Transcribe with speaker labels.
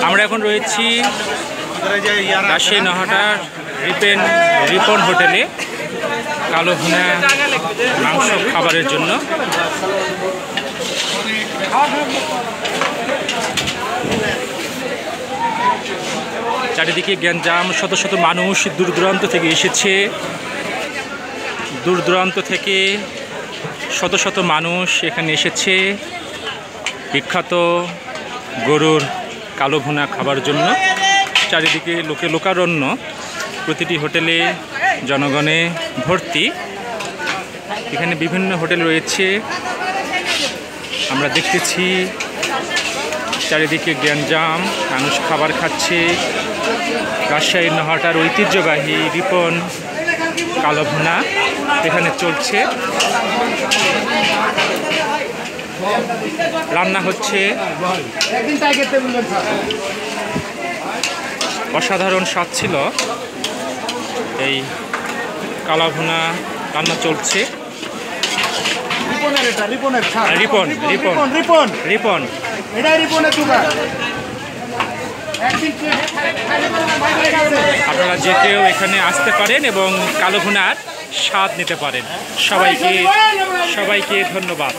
Speaker 1: আমরা এখন রয়েছি রাজশাহী নহাটার রিপন হোটেলে কালো ভুনা মাংস খাবারের জন্য। চারিদিকে গ্যাঞ্জাম, শত শত মানুষ দূর দূরান্ত থেকে এসেছে। দূর দূরান্ত থেকে শত শত মানুষ এখানে এসেছে বিখ্যাত গরুর কালো ভুনা খাবার জন্য। চারিদিকে লোকে লোকারণ্য, প্রতিটি হোটেলে জনগণে ভর্তি। এখানে বিভিন্ন হোটেল রয়েছে, আমরা দেখতেছি চারিদিকে গ্যাঞ্জাম, মানুষ খাবার খাচ্ছে। রাজশাহী নহাটার ঐতিহ্যবাহী রিপন কালো ভুনা এখানে চলছে, রান্না হচ্ছে। অসাধারণ স্বাদ ছিল এই কালো ভুনা, রান্না চলছে। রিপন রিপন রিপন রিপন আপনারা যে কেউ এখানে আসতে পারেন এবং কালো ভুনার স্বাদ নিতে পারেন। সবাইকে ধন্যবাদ।